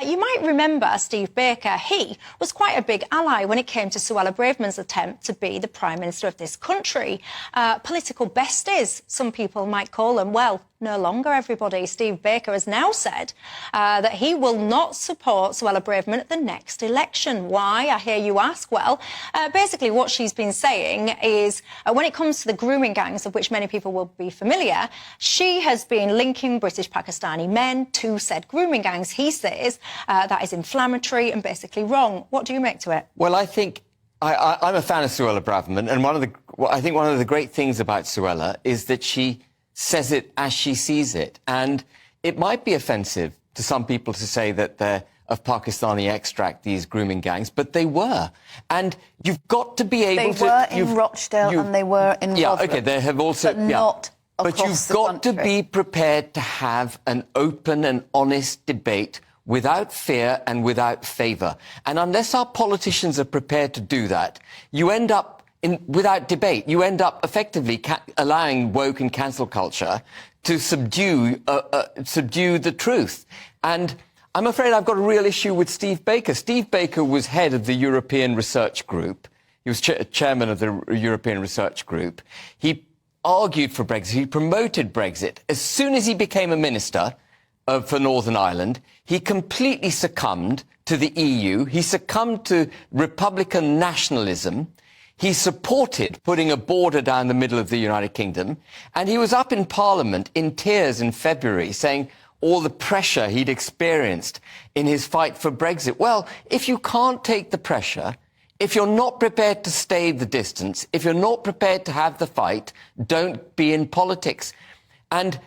You might remember Steve Baker. He was quite a big ally when it came to Suella Braverman's attempt to be the Prime Minister of this country. Political besties, some people might call them. Well, no longer, everybody. Steve Baker has now said that he will not support Suella Braverman at the next election. Why, I hear you ask? Well, basically what she's been saying is when it comes to the grooming gangs, of which many people will be familiar, she has been linking British Pakistani men to said grooming gangs. He says that is inflammatory and basically wrong. What do you make to it? Well, I think I'm a fan of Suella Braverman, and I think one of the great things about Suella is that she says it as she sees it. And it might be offensive to some people to say that they're of Pakistani extract, these grooming gangs, but they were. And you've got to be able to... They were in Rochdale and they were in Rotherham. Yeah, OK, they have also... But not across But you've got to be prepared to have an open and honest debate without fear and without favour. And unless our politicians are prepared to do that, you end up without debate, you end up effectively allowing woke and cancel culture to subdue the truth. And I'm afraid I've got a real issue with Steve Baker. Steve Baker was head of the European Research Group. He was chairman of the European Research Group. He argued for Brexit. He promoted Brexit. As soon as he became a minister for Northern Ireland, he completely succumbed to the EU. He succumbed to Republican nationalism. He supported putting a border down the middle of the United Kingdom, and he was up in Parliament in tears in February saying all the pressure he'd experienced in his fight for Brexit. Well, if you can't take the pressure, if you're not prepared to stay the distance, if you're not prepared to have the fight, don't be in politics. And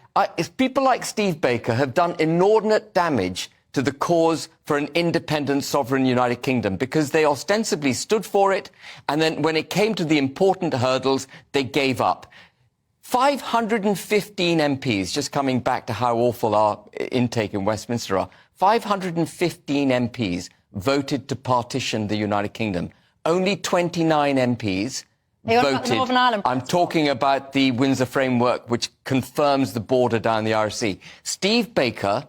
people like Steve Baker have done inordinate damage to the cause for an independent, sovereign United Kingdom, because they ostensibly stood for it, and then when it came to the important hurdles, they gave up. 515 MPs, just coming back to how awful our intake in Westminster are, 515 MPs voted to partition the United Kingdom. Only 29 MPs voted. Northern Ireland. I'm talking about the Windsor Framework, which confirms the border down the Irish Sea. Steve Baker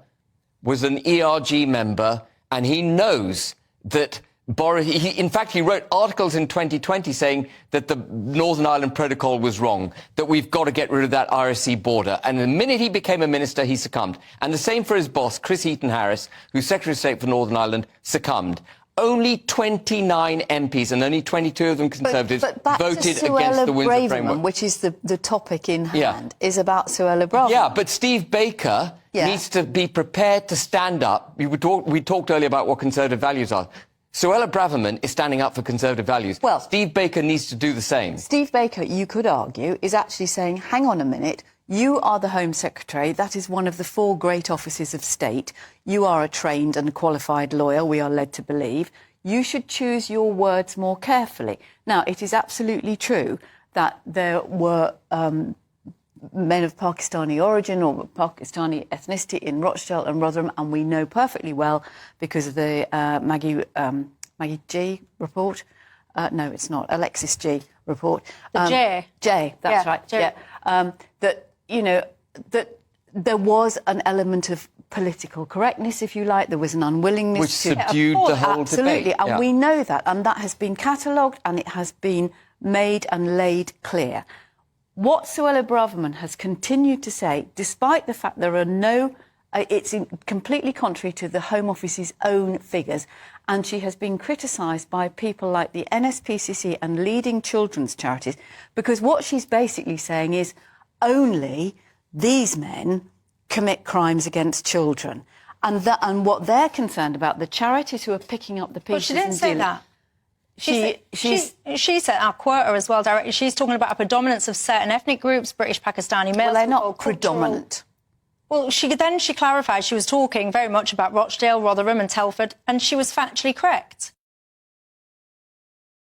was an ERG member, and he knows that in fact, he wrote articles in 2020 saying that the Northern Ireland Protocol was wrong, that we've got to get rid of that Irish Sea border. And the minute he became a minister, he succumbed. And the same for his boss, Chris Heaton-Harris, who's Secretary of State for Northern Ireland, succumbed. Only 29 MPs, and only 22 of them Conservatives, voted against the Windsor Framework. Which is the topic in hand, is about Suella Braverman. Yeah, but Steve Baker needs to be prepared to stand up. We talked earlier about what Conservative values are. Suella Braverman is standing up for Conservative values. Well, Steve Baker needs to do the same. Steve Baker, you could argue, is actually saying, hang on a minute, you are the Home Secretary. That is one of the 4 great offices of state. You are a trained and qualified lawyer, we are led to believe. You should choose your words more carefully. Now, it is absolutely true that there were men of Pakistani origin or Pakistani ethnicity in Rochdale and Rotherham, and we know perfectly well because of the Maggie G report. No, it's not. Alexis G report. The J, that's right. J. Yeah. That, you know, that there was an element of political correctness, if you like. There was an unwillingness which subdued the whole absolutely, debate. And we know that, and that has been catalogued and it has been made and laid clear. What Suella Braverman has continued to say, despite the fact there are no... it's completely contrary to the Home Office's own figures, and she has been criticised by people like the NSPCC and leading children's charities, because what she's basically saying is only these men commit crimes against children. And what they're concerned about, the charities who are picking up the pieces... Well, she didn't say that. She said, I'll quote her as well directly, she's talking about a predominance of certain ethnic groups, British Pakistani males... Well, they're not predominant. Well, she clarified she was talking very much about Rochdale, Rotherham and Telford, and she was factually correct.